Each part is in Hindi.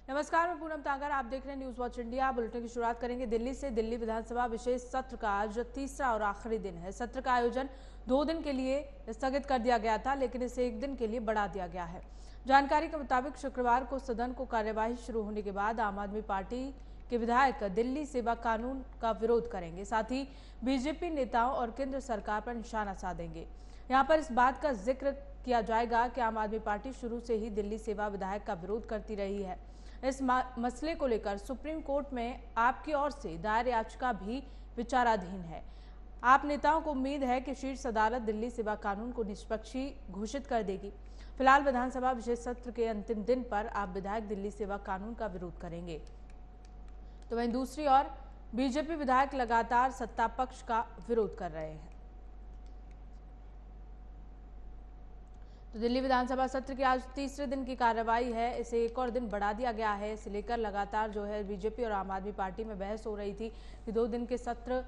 नमस्कार, मैं पूनम तांगर। आप देख रहे हैं न्यूज वॉच इंडिया। बुलेटिन की शुरुआत करेंगे दिल्ली से। दिल्ली विधानसभा विशेष सत्र का आज तीसरा और आखिरी दिन है। सत्र का आयोजन 2 दिन के लिए स्थगित कर दिया गया था, लेकिन इसे 1 दिन के लिए बढ़ा दिया गया है। जानकारी के मुताबिक शुक्रवार को सदन को कार्यवाही शुरू होने के बाद आम आदमी पार्टी के विधायक दिल्ली सेवा कानून का विरोध करेंगे। साथ ही बीजेपी नेताओं और केंद्र सरकार पर निशाना साधेंगे। यहाँ पर इस बात का जिक्र किया जाएगा कि आम आदमी पार्टी शुरू से ही दिल्ली सेवा विधायक का विरोध करती रही है। इस मसले को लेकर सुप्रीम कोर्ट में आपकी ओर से दायर याचिका भी विचाराधीन है। आप नेताओं को उम्मीद है कि शीर्ष अदालत दिल्ली सेवा कानून को निष्पक्षी घोषित कर देगी। फिलहाल विधानसभा विशेष सत्र के अंतिम दिन पर आप विधायक दिल्ली सेवा कानून का विरोध करेंगे, तो वहीं दूसरी ओर बीजेपी विधायक लगातार सत्ता पक्ष का विरोध कर रहे हैं। तो दिल्ली विधानसभा सत्र की आज तीसरे दिन की कार्रवाई है, इसे 1 और दिन बढ़ा दिया गया है। इसे लेकर लगातार जो है बीजेपी और आम आदमी पार्टी में बहस हो रही थी कि 2 दिन के सत्र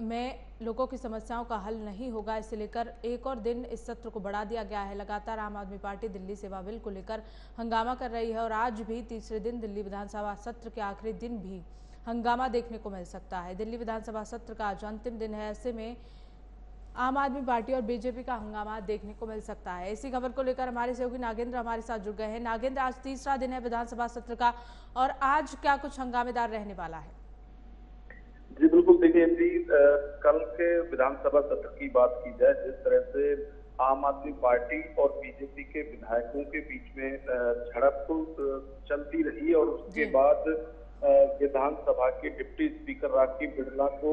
में लोगों की समस्याओं का हल नहीं होगा। इसे लेकर 1 और दिन इस सत्र को बढ़ा दिया गया है। लगातार आम आदमी पार्टी दिल्ली सेवा बिल को लेकर हंगामा कर रही है और आज भी तीसरे दिन दिल्ली विधानसभा सत्र के आखिरी दिन भी हंगामा देखने को मिल सकता है। दिल्ली विधानसभा सत्र का आज अंतिम दिन है, ऐसे में आम आदमी पार्टी और बीजेपी का हंगामा देखने को मिल सकता है। इसी खबर को लेकर हमारे सहयोगी नागेंद्र हमारे साथ जुड़ गए हैं। नागेंद्र, आज तीसरा दिन है विधानसभा सत्र का और आज क्या कुछ हंगामेदार रहने वाला है? जी बिल्कुल, देखिए जी, कल के विधानसभा सत्र की बात की जाए, जिस तरह से आम आदमी पार्टी और बीजेपी के विधायकों के बीच में झड़प चलती रही और उसके बाद विधानसभा के डिप्टी स्पीकर राकीब बिरला को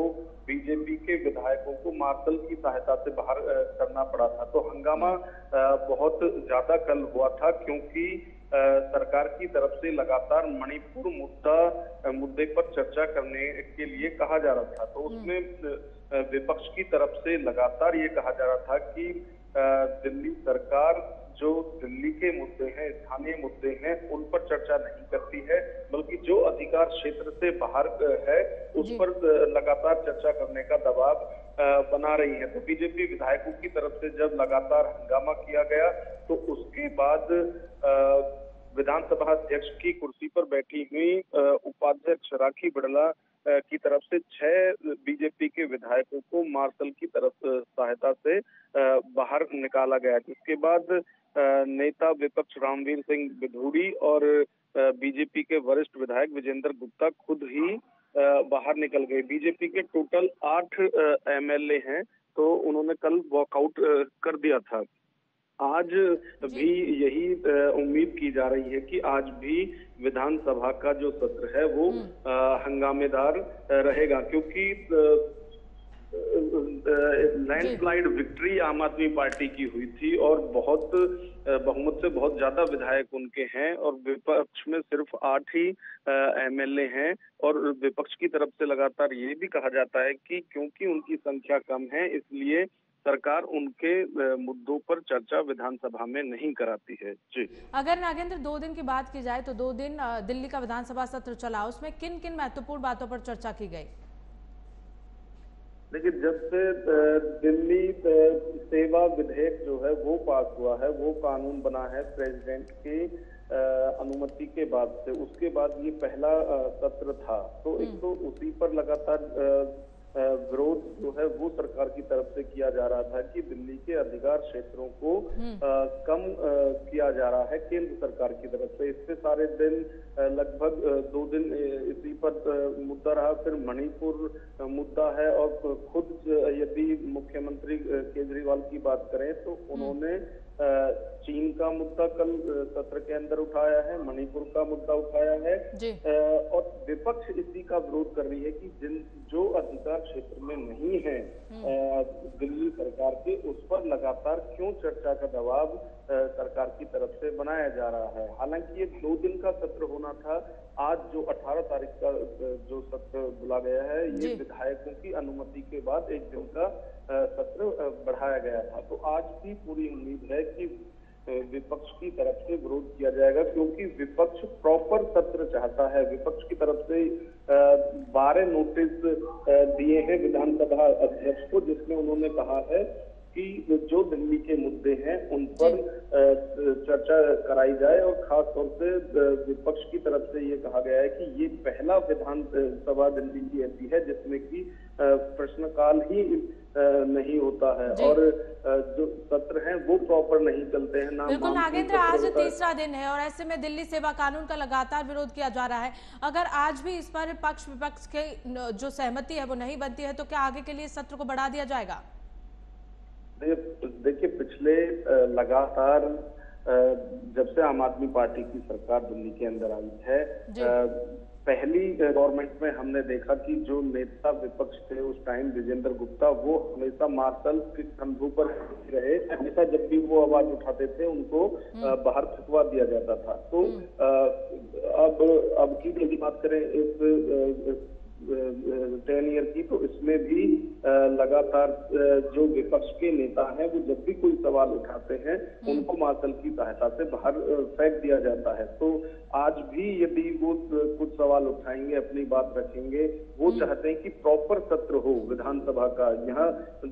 बीजेपी के विधायकों को मार्शल की सहायता से बाहर करना पड़ा था। तो हंगामा बहुत ज्यादा कल हुआ था, क्योंकि सरकार की तरफ से लगातार मणिपुर मुद्दे पर चर्चा करने के लिए कहा जा रहा था। तो उसमें विपक्ष की तरफ से लगातार ये कहा जा रहा था कि दिल्ली सरकार जो दिल्ली के मुद्दे हैं, स्थानीय मुद्दे हैं, उन पर चर्चा नहीं करती है, बल्कि जो अधिकार क्षेत्र से बाहर है उस पर लगातार चर्चा करने का दबाव बना रही है। तो बीजेपी विधायकों की तरफ से जब लगातार हंगामा किया गया, तो उसके बाद विधानसभा अध्यक्ष की कुर्सी पर बैठी हुई उपाध्यक्ष राखी बिरला की तरफ से 6 बीजेपी के विधायकों को मार्शल की तरफ सहायता से बाहर निकाला गया, जिसके बाद नेता विपक्ष रणवीर सिंह बिधूड़ी और बीजेपी के वरिष्ठ विधायक विजेंद्र गुप्ता खुद ही बाहर निकल गए। बीजेपी के टोटल 8 एमएलए हैं, तो उन्होंने कल वॉकआउट कर दिया था। आज भी यही उम्मीद की जा रही है कि आज भी विधानसभा का जो सत्र है वो हंगामेदार रहेगा, क्योंकि लैंडस्लाइड विक्ट्री आम आदमी पार्टी की हुई थी और बहुत बहुमत से बहुत ज्यादा विधायक उनके हैं और विपक्ष में सिर्फ 8 ही एमएलए हैं। और विपक्ष की तरफ से लगातार ये भी कहा जाता है कि क्योंकि उनकी संख्या कम है, इसलिए सरकार उनके मुद्दों पर चर्चा विधानसभा में नहीं कराती है। जी, अगर नागेंद्र 2 दिन की बात की जाए तो 2 दिन दिल्ली का विधानसभा सत्र चला, उसमें किन किन महत्वपूर्ण बातों पर चर्चा की गई? देखिए, जब से दिल्ली सेवा विधेयक जो है वो पास हुआ है, वो कानून बना है प्रेसिडेंट की अनुमति के बाद से, उसके बाद ये पहला सत्र था। तो एक तो उसी पर लगातार विरोध जो है वो सरकार की तरफ से किया जा रहा था कि दिल्ली के अधिकार क्षेत्रों को कम किया जा रहा है केंद्र सरकार की तरफ से। इससे सारे दिन लगभग 2 दिन इसी पर मुद्दा रहा। फिर मणिपुर मुद्दा है और खुद यदि मुख्यमंत्री केजरीवाल की बात करें तो उन्होंने चीन का मुद्दा कल सत्र के अंदर उठाया है, मणिपुर का मुद्दा उठाया है और विपक्ष इसी का विरोध कर रही है कि जो अधिकार क्षेत्र में नहीं है दिल्ली सरकार के, उस पर लगातार क्यों चर्चा का दबाव सरकार की तरफ से बनाया जा रहा है। हालांकि ये 2 दिन का सत्र होना था। आज जो 18 तारीख का जो सत्र बुला गया है, ये विधायकों की अनुमति के बाद 1 दिन का सत्र बढ़ाया गया था। तो आज भी पूरी उम्मीद है कि विपक्ष की तरफ से विरोध किया जाएगा, क्योंकि विपक्ष प्रॉपर सत्र चाहता है। विपक्ष की तरफ से 12 नोटिस दिए हैं विधानसभा अध्यक्ष को, जिसमें उन्होंने कहा है कि जो दिल्ली के मुद्दे हैं उन पर चर्चा कराई जाए, और खास तौर से विपक्ष की तरफ से ये कहा गया है कि ये पहला विधानसभा दिल्ली की ऐसी है जिसमें कि प्रश्नकाल ही नहीं होता है और जो सत्र हैं वो प्रॉपर नहीं चलते हैं। बिल्कुल नागेंद्र, आज तीसरा दिन है और ऐसे में दिल्ली सेवा कानून का लगातार विरोध किया जा रहा है। अगर आज भी इस पर पक्ष विपक्ष के जो सहमति है वो नहीं बनती है तो क्या आगे के लिए सत्र को बढ़ा दिया जाएगा? देखिए, पिछले लगातार जब से आम आदमी पार्टी की सरकार दिल्ली के अंदर आई है, पहली गवर्नमेंट में हमने देखा कि जो नेता विपक्ष थे उस टाइम विजेंद्र गुप्ता, वो हमेशा मार्शल के कंधों पर रहे। हमेशा जब भी वो आवाज उठाते थे उनको बाहर फेंकवा दिया जाता था। तो अब की यदि बात करें इस 10 ईयर की, तो इसमें भी लगातार जो विपक्ष के नेता हैं वो जब भी कोई सवाल उठाते हैं उनको मार्शल की सहायता से बाहर फेंक दिया जाता है। तो आज भी यदि वो कुछ सवाल उठाएंगे, अपनी बात रखेंगे, वो चाहते हैं कि प्रॉपर सत्र हो विधानसभा का। यहाँ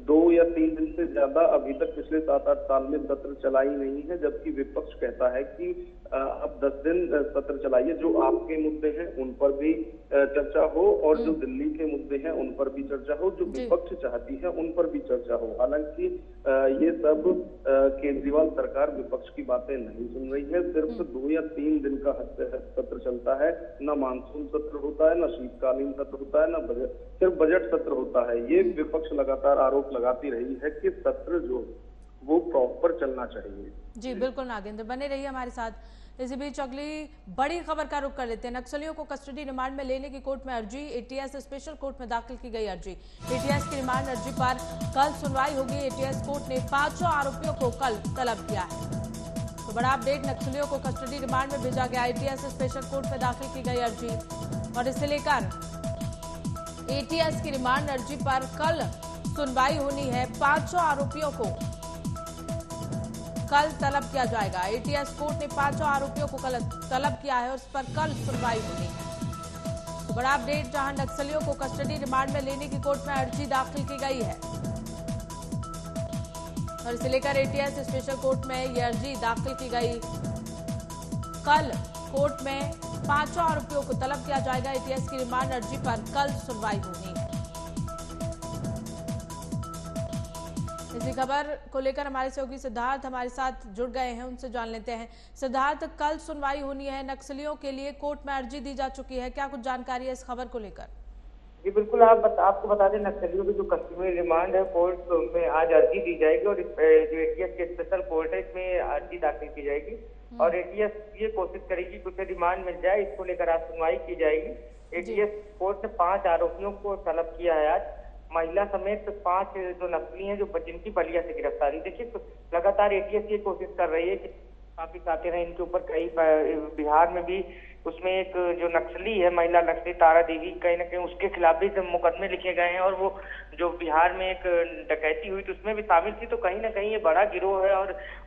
2 या 3 दिन से ज्यादा अभी तक पिछले 7-8 साल में सत्र चला ही नहीं है, जबकि विपक्ष कहता है कि अब 10 दिन सत्र चलाइए, जो आपके मुद्दे हैं उन पर भी चर्चा हो और जो दिल्ली के मुद्दे हैं उन पर भी चर्चा हो, जो विपक्ष चाहती है उन पर भी चर्चा हो। हालांकि ये सब केजरीवाल सरकार विपक्ष की बातें नहीं सुन रही है। सिर्फ 2 या 3 दिन का सत्र चलता है, न मानसून सत्र होता है, न शीतकालीन सत्र होता है, न सिर्फ बजट सत्र होता है। ये विपक्ष लगातार आरोप लगाती रही है कि सत्र जो वो प्रॉपर चलना चाहिए। जी बिल्कुल नागेंद्र, बने रहिए हमारे साथ। इसी बीच अगली बड़ी खबर का रुख कर लेते हैं। नक्सलियों को कस्टडी रिमांड में लेने की कोर्ट में अर्जी, एटीएस स्पेशल कोर्ट में दाखिल की गई अर्जी। एटीएस की रिमांड अर्जी पर कल सुनवाई होगी। एटीएस कोर्ट ने 5 आरोपियों को कल तलब किया है। तो बड़ा अपडेट, नक्सलियों को कस्टडी रिमांड में भेजा गया। एटीएस स्पेशल कोर्ट में दाखिल की गई अर्जी और इसे लेकर एटीएस की रिमांड अर्जी पर कल सुनवाई होनी है। 5 आरोपियों को कल तलब किया जाएगा। एटीएस कोर्ट ने 5 आरोपियों को कल तलब किया है और उस पर कल सुनवाई होनी है। तो बड़ा अपडेट, जहां नक्सलियों को कस्टडी रिमांड में लेने की कोर्ट में अर्जी दाखिल की गई है और इसे लेकर एटीएस स्पेशल कोर्ट में यह अर्जी दाखिल की गई। कल कोर्ट में 5 आरोपियों को तलब किया जाएगा। एटीएस की रिमांड अर्जी पर कल सुनवाई होनी है। इसी खबर को लेकर हमारे सहयोगी सिद्धार्थ हमारे साथ जुड़ गए हैं, उनसे जान लेते हैं। सिद्धार्थ, कल सुनवाई होनी है, नक्सलियों के लिए कोर्ट में अर्जी दी जा चुकी है, क्या कुछ जानकारी है इस खबर को लेकर? जी बिल्कुल, आपको बता दें, नक्सलियों की जो कस्टडी रिमांड है कोर्ट में आज अर्जी दी जाएगी और जो एटीएस के स्पेशल कोर्ट है इसमें अर्जी दाखिल की जाएगी और एटीएस ये कोशिश करेगी कि उसे रिमांड मिल जाए। इसको लेकर आज सुनवाई की जाएगी। एटीएस कोर्ट ने 5 आरोपियों को तलब किया है आज, महिला समेत 5 जो नक्सली हैं जो जिनकी बलिया से गिरफ्तारी। देखिए, तो लगातार एटीएस ये कोशिश कर रही है कि काफी साथी हैं इनके ऊपर। कई बिहार में भी उसमें एक जो नक्सली है, महिला नक्सली तारा देवी, कहीं ना कहीं उसके खिलाफ भी मुकदमे लिखे गए हैं और वो जो बिहार में एक डकैती हुई तो उसमें भी शामिल थी। तो कहीं ना कहीं ये बड़ा गिरोह है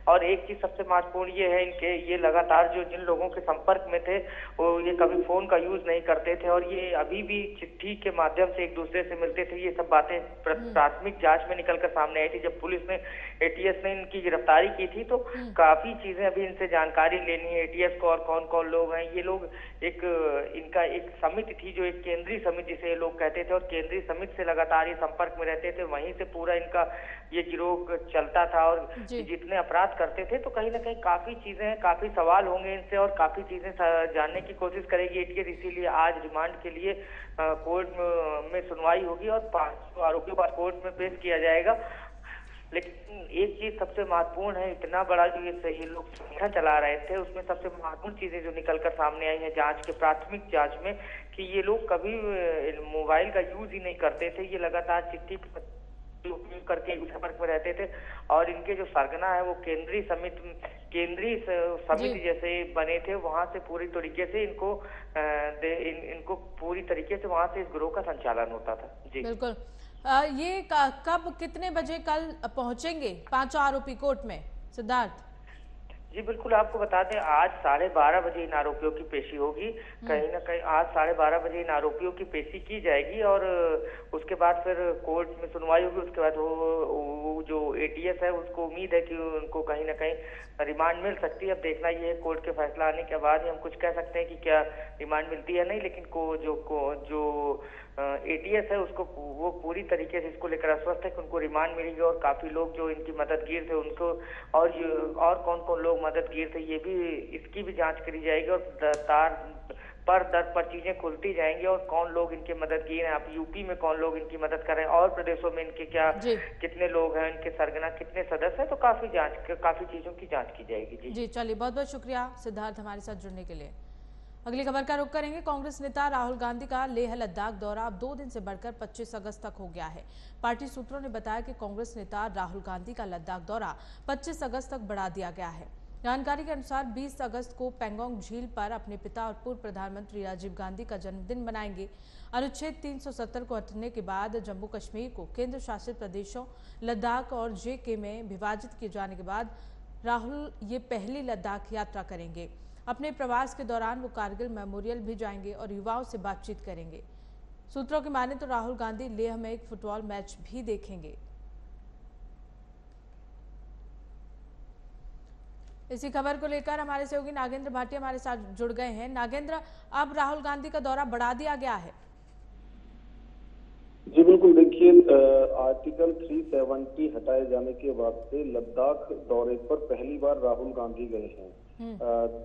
और एक चीज सबसे महत्वपूर्ण ये है, इनके ये लगातार जो जिन लोगों के संपर्क में थे वो ये कभी फोन का यूज नहीं करते थे और ये अभी भी चिट्ठी के माध्यम से एक दूसरे से मिलते थे। ये सब बातें प्राथमिक जांच में निकलकर सामने आई थी। जब पुलिस ने एटीएस ने इनकी गिरफ्तारी की थी तो काफी चीजें अभी इनसे जानकारी लेनी है एटीएस को और कौन कौन लोग हैं ये लोग। इनका एक समिति थी जो एक केंद्रीय समिति जिसे लोग कहते थे और केंद्रीय समिति से लगातार ये संपर्क में रहते थे, वहीं से पूरा इनका ये गिरोह चलता था और जितने अपराध करते थे। तो कहीं ना कहीं काफी चीजें हैं, काफी सवाल होंगे इनसे और काफी चीजें जानने की कोशिश करेगी एटीएस। इसीलिए आज रिमांड के लिए कोर्ट में सुनवाई होगी और 5 आरोपियों को कोर्ट में पेश किया जाएगा। लेकिन एक चीज सबसे महत्वपूर्ण है, इतना बड़ा जो ये लोग संगठन चला रहे थे उसमें सबसे महत्वपूर्ण चीजें जो निकलकर सामने आई है जांच के प्राथमिक जांच में, कि ये लोग कभी मोबाइल का यूज ही नहीं करते थे। ये लगातार चिट्ठी उपयोग करके संपर्क में रहते थे और इनके जो सरगना है वो केंद्रीय समिति जैसे बने थे, वहां से पूरी तरीके से इनको पूरी तरीके से वहां से इस गिरोह का संचालन होता था। जी बिल्कुल। ये कब कितने बजे कल पहुंचेंगे 5 आरोपी कोर्ट में सिद्धार्थ? जी बिल्कुल, आपको बता दें आज 12:30 बजे इन आरोपियों की पेशी होगी। कहीं ना कहीं आज 12:30 बजे इन आरोपियों की पेशी की जाएगी और उसके बाद फिर कोर्ट में सुनवाई होगी। उसके बाद वो जो एटीएस है उसको उम्मीद है कि उनको कहीं ना कहीं रिमांड मिल सकती है। अब देखना ये है, कोर्ट के फैसला आने के बाद ही हम कुछ कह सकते हैं कि क्या रिमांड मिलती है नहीं। लेकिन जो एटीएस है उसको वो पूरी तरीके से इसको लेकर आश्वस्त है कि उनको रिमांड मिलेगी और काफी लोग जो इनकी मददगीर थे उनको और कौन कौन लोग मददगीर थे ये भी इसकी भी जांच करी जाएगी और दर पर चीजें खुलती जाएंगी और कौन लोग इनके मददगीर हैं। आप यूपी में कौन लोग इनकी मदद कर रहे हैं और प्रदेशों में इनके कितने लोग हैं, इनके सरगना कितने सदस्य हैं, तो काफी चीजों की जांच की जाएगी। जी चलिए, बहुत बहुत शुक्रिया सिद्धार्थ हमारे साथ जुड़ने के लिए। अगली खबर का रुख करेंगे। कांग्रेस नेता राहुल गांधी का लेह लद्दाख दौरा अब 2 दिन से बढ़कर 25 अगस्त तक हो गया है। पार्टी सूत्रों ने बताया कि कांग्रेस नेता राहुल गांधी का लद्दाख दौरा 25 अगस्त तक बढ़ा दिया गया है। जानकारी के अनुसार 20 अगस्त को पेंगोंग झील पर अपने पिता और पूर्व प्रधानमंत्री राजीव गांधी का जन्मदिन मनाएंगे। अनुच्छेद 370 को हटने के बाद जम्मू कश्मीर को केंद्र शासित प्रदेशों लद्दाख और JK में विभाजित किए जाने के बाद राहुल ये पहली लद्दाख यात्रा करेंगे। अपने प्रवास के दौरान वो कारगिल मेमोरियल भी जाएंगे और युवाओं से बातचीत करेंगे। सूत्रों की माने तो राहुल गांधी लेह में एक फुटबॉल मैच भी देखेंगे। इसी खबर को लेकर हमारे सहयोगी नागेंद्र भाटिया हमारे साथ जुड़ गए हैं। नागेंद्र, अब राहुल गांधी का दौरा बढ़ा दिया गया है। जी बिल्कुल, देखिए आर्टिकल 370 हटाए जाने के बाद से लद्दाख दौरे पर पहली बार राहुल गांधी गए हैं।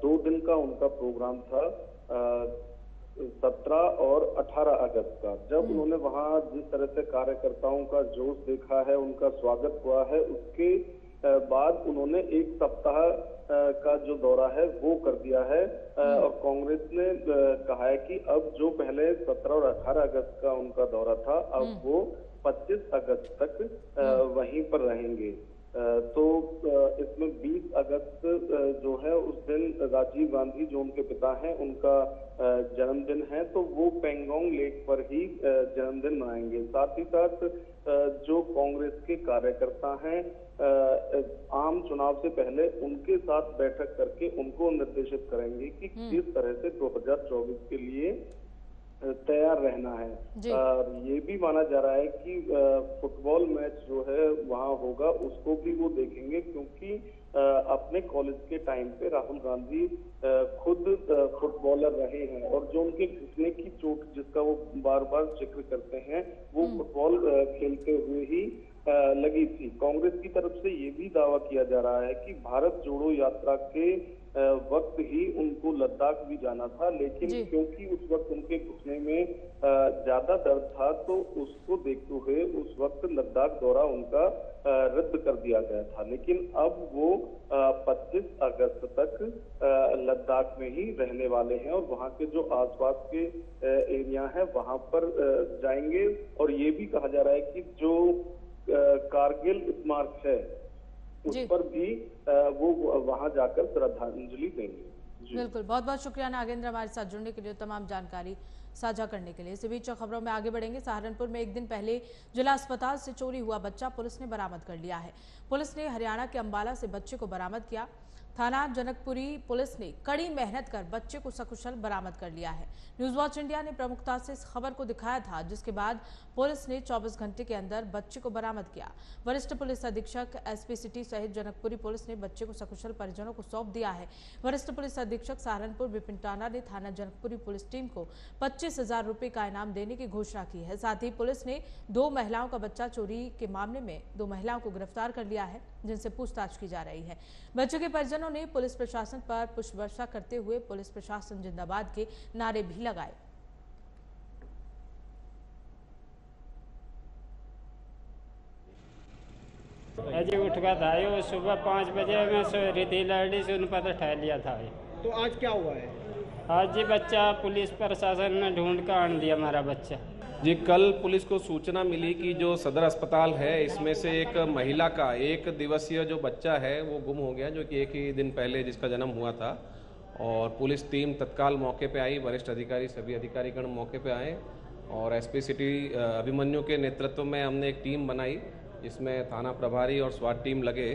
2 दिन का उनका प्रोग्राम था 17 और 18 अगस्त का। जब उन्होंने वहां जिस तरह से कार्यकर्ताओं का जोश देखा है, उनका स्वागत हुआ है, उसके बाद उन्होंने 1 सप्ताह का जो दौरा है वो कर दिया है और कांग्रेस ने कहा है कि अब जो पहले 17 और 18 अगस्त का उनका दौरा था अब वो 25 अगस्त तक वहीं पर रहेंगे। तो इसमें 20 अगस्त जो है उस दिन राजीव गांधी जो उनके पिता हैं उनका जन्मदिन है, तो वो पेंगोंग लेक पर ही जन्मदिन मनाएंगे। साथ ही साथ जो कांग्रेस के कार्यकर्ता हैं आम चुनाव से पहले उनके साथ बैठक करके उनको निर्देशित करेंगे कि किस तरह से 2024 के लिए तैयार रहना है। ये भी माना जा रहा है कि फुटबॉल मैच जो है वहां होगा, उसको भी वो देखेंगे, क्योंकि अपने कॉलेज के टाइम पे राहुल गांधी खुद फुटबॉलर रहे हैं और जो उनके घुटने की चोट जिसका वो बार बार जिक्र करते हैं वो फुटबॉल खेलते हुए ही लगी थी। कांग्रेस की तरफ से ये भी दावा किया जा रहा है कि भारत जोड़ो यात्रा के वक्त ही उनको लद्दाख भी जाना था, लेकिन क्योंकि उस वक्त उनके घुटने में ज्यादा दर्द था तो उसको देखते हुए उस वक्त लद्दाख दौरा उनका रद्द कर दिया गया था। लेकिन अब वो 25 अगस्त तक लद्दाख में ही रहने वाले हैं और वहां के जो आसपास के एरिया है वहां पर जाएंगे। और ये भी कहा जा रहा है कि जो कारगिल स्मारक है उस पर भी वो वहां जाकर श्रद्धांजलि देंगे। बिल्कुल, बहुत बहुत शुक्रिया नागेंद्र हमारे साथ जुड़ने के लिए, तमाम जानकारी साझा करने के लिए। इसी बीच खबरों में आगे बढ़ेंगे। सहारनपुर में एक दिन पहले जिला अस्पताल से चोरी हुआ बच्चा पुलिस ने बरामद कर लिया है। पुलिस ने हरियाणा के अंबाला से बच्चे को बरामद किया। थाना जनकपुरी पुलिस ने कड़ी मेहनत कर बच्चे को सकुशल बरामद कर लिया है। न्यूज वॉच इंडिया ने प्रमुखता से इस खबर को दिखाया था, जिसके बाद पुलिस ने 24 घंटे के अंदर बच्चे को बरामद किया। वरिष्ठ पुलिस अधीक्षक SP सिटी सहित जनकपुरी पुलिस ने बच्चे को सकुशल परिजनों को सौंप दिया है। वरिष्ठ पुलिस अधीक्षक सहारनपुर विपिन टाना ने थाना जनकपुरी पुलिस टीम को 25,000 रुपए का इनाम देने की घोषणा की है। साथ ही पुलिस ने 2 महिलाओं का बच्चा चोरी के मामले में 2 महिलाओं को गिरफ्तार कर लिया है, जिनसे पूछताछ की जा रही है। बच्चों के परिजनों ने पुलिस प्रशासन पर पुष्प वर्षा करते हुए पुलिस प्रशासन जिंदाबाद के नारे भी लगाए। अजय उठ का था ये सुबह 5 बजे में सो रही थी, लड़ी से उन पर ठहर लिया था। तो आज क्या हुआ है? आज जी बच्चा पुलिस प्रशासन ने ढूंढ कर आन दिया हमारा बच्चा। जी कल पुलिस को सूचना मिली कि जो सदर अस्पताल है इसमें से एक महिला का 1 दिवसीय जो बच्चा है वो गुम हो गया, जो कि 1 ही दिन पहले जिसका जन्म हुआ था। और पुलिस टीम तत्काल मौके पे आई, वरिष्ठ अधिकारी सभी अधिकारीगण मौके पे आए और SP सिटी अभिमन्यु के नेतृत्व में हमने एक टीम बनाई, जिसमें थाना प्रभारी और SWAT टीम लगे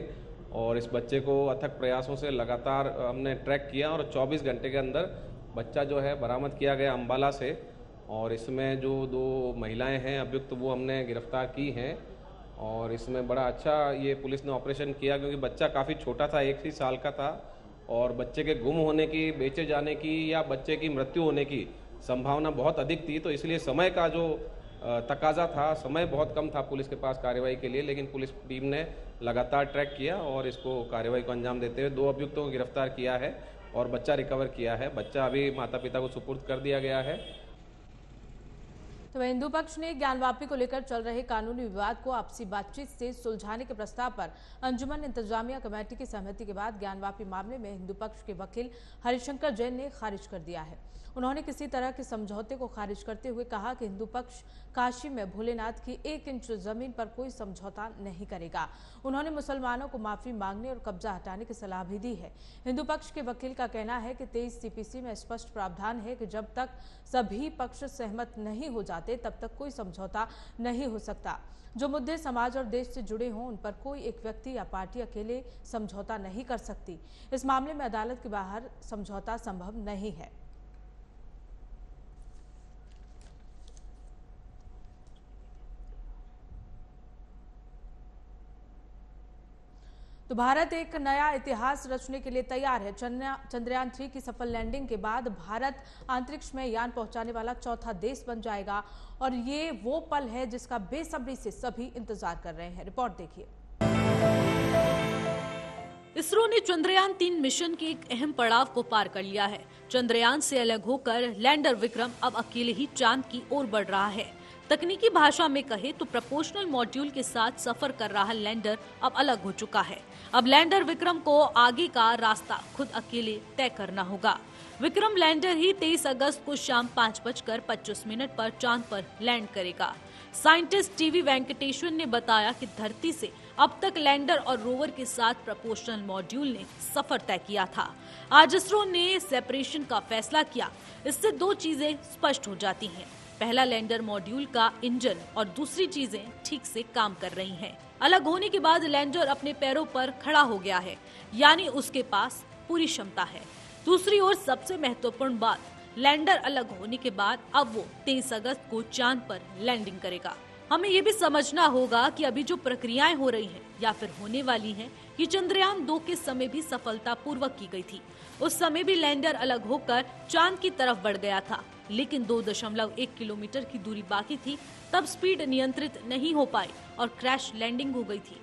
और इस बच्चे को अथक प्रयासों से लगातार हमने ट्रैक किया और 24 घंटे के अंदर बच्चा जो है बरामद किया गया अंबाला से। और इसमें जो 2 महिलाएं हैं अभियुक्त वो हमने गिरफ्तार की हैं। और इसमें बड़ा अच्छा ये पुलिस ने ऑपरेशन किया, क्योंकि बच्चा काफ़ी छोटा था, 1 ही साल का था और बच्चे के गुम होने की, बेचे जाने की या बच्चे की मृत्यु होने की संभावना बहुत अधिक थी। तो इसलिए समय का जो तकाजा था, समय बहुत कम था पुलिस के पास कार्रवाई के लिए, लेकिन पुलिस टीम ने लगातार ट्रैक किया और इसको कार्रवाई को अंजाम देते हुए 2 अभियुक्तों को गिरफ्तार किया है और बच्चा रिकवर किया है। बच्चा अभी माता पिता को सुपुर्द कर दिया गया है। तो हिंदू पक्ष ने ज्ञानवापी को लेकर चल रहे कानूनी विवाद को आपसी बातचीत से सुलझाने के प्रस्ताव पर अंजुमन इंतजामिया कमेटी की सहमति के बाद ज्ञानवापी मामले में हिंदू पक्ष के वकील हरिशंकर जैन ने खारिज कर दिया है। उन्होंने किसी तरह के समझौते को खारिज करते हुए कहा कि हिंदू पक्ष काशी में भोलेनाथ की 1 इंच जमीन पर कोई समझौता नहीं करेगा। उन्होंने मुसलमानों को माफी मांगने और कब्जा हटाने की सलाह भी दी है। हिंदू पक्ष के वकील का कहना है कि 23 सीपीसी में स्पष्ट प्रावधान है कि जब तक सभी पक्ष सहमत नहीं हो जाते तब तक कोई समझौता नहीं हो सकता। जो मुद्दे समाज और देश से जुड़े हों उन पर कोई एक व्यक्ति या पार्टी अकेले समझौता नहीं कर सकती। इस मामले में अदालत के बाहर समझौता संभव नहीं है। तो भारत एक नया इतिहास रचने के लिए तैयार है। चंद्रयान 3 की सफल लैंडिंग के बाद भारत अंतरिक्ष में यान पहुंचाने वाला चौथा देश बन जाएगा और ये वो पल है जिसका बेसब्री से सभी इंतजार कर रहे हैं। रिपोर्ट देखिए। इसरो ने चंद्रयान 3 मिशन के एक अहम पड़ाव को पार कर लिया है। चंद्रयान से अलग होकर लैंडर विक्रम अब अकेले ही चांद की ओर बढ़ रहा है। तकनीकी भाषा में कहे तो प्रपोजनल मॉड्यूल के साथ सफर कर रहा लैंडर अब अलग हो चुका है। अब लैंडर विक्रम को आगे का रास्ता खुद अकेले तय करना होगा। विक्रम लैंडर ही 23 अगस्त को शाम 5:25 पर चांद पर लैंड करेगा। साइंटिस्ट टीवी वेंकटेश्वर ने बताया कि धरती से अब तक लैंडर और रोवर के साथ प्रपोजनल मॉड्यूल ने सफर तय किया था। आज इसरो ने सेपरेशन का फैसला किया। इससे 2 चीजें स्पष्ट हो जाती हैं। पहला, लैंडर मॉड्यूल का इंजन और दूसरी चीजें ठीक से काम कर रही हैं। अलग होने के बाद लैंडर अपने पैरों पर खड़ा हो गया है, यानी उसके पास पूरी क्षमता है। दूसरी ओर सबसे महत्वपूर्ण बात, लैंडर अलग होने के बाद अब वो 23 अगस्त को चांद पर लैंडिंग करेगा। हमें ये भी समझना होगा कि अभी जो प्रक्रियाएं हो रही हैं या फिर होने वाली हैं, ये चंद्रयान 2 के समय भी सफलतापूर्वक की गई थी। उस समय भी लैंडर अलग होकर चांद की तरफ बढ़ गया था, लेकिन 2.1 किलोमीटर की दूरी बाकी थी। तब स्पीड नियंत्रित नहीं हो पाई और क्रैश लैंडिंग हो गई थी।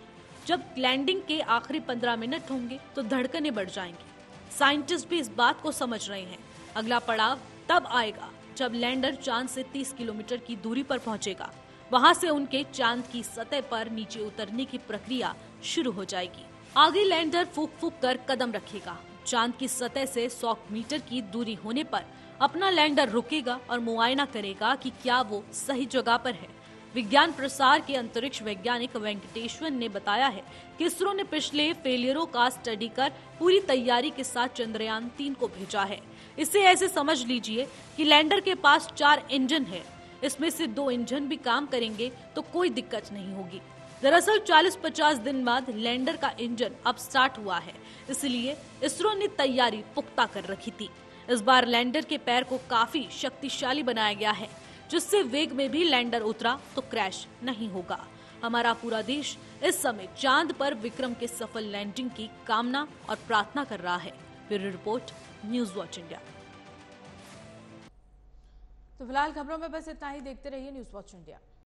जब लैंडिंग के आखिरी 15 मिनट होंगे तो धड़कनें बढ़ जाएंगी। साइंटिस्ट भी इस बात को समझ रहे हैं। अगला पड़ाव तब आएगा जब लैंडर चांद से 30 किलोमीटर की दूरी पर पहुंचेगा। वहां से उनके चांद की सतह पर नीचे उतरने की प्रक्रिया शुरू हो जाएगी। आगे लैंडर फूक फूक कर कदम रखेगा। चांद की सतह से 100 मीटर की दूरी होने पर अपना लैंडर रुकेगा और मुआयना करेगा कि क्या वो सही जगह पर है। विज्ञान प्रसार के अंतरिक्ष वैज्ञानिक वेंकटेश्वर ने बताया है कि इसरो ने पिछले फेलियरों का स्टडी कर पूरी तैयारी के साथ चंद्रयान 3 को भेजा है। इसे ऐसे समझ लीजिए कि लैंडर के पास 4 इंजन है। इसमें से 2 इंजन भी काम करेंगे तो कोई दिक्कत नहीं होगी। दरअसल 40-50 दिन बाद लैंडर का इंजन अब स्टार्ट हुआ है, इसलिए इसरो ने तैयारी पुख्ता कर रखी थी। इस बार लैंडर के पैर को काफी शक्तिशाली बनाया गया है, जिससे वेग में भी लैंडर उतरा तो क्रैश नहीं होगा। हमारा पूरा देश इस समय चांद पर विक्रम के सफल लैंडिंग की कामना और प्रार्थना कर रहा है। Bureau report, news watch India. तो फिलहाल खबरों में बस इतना ही। देखते रहिए न्यूज़ वॉच इंडिया।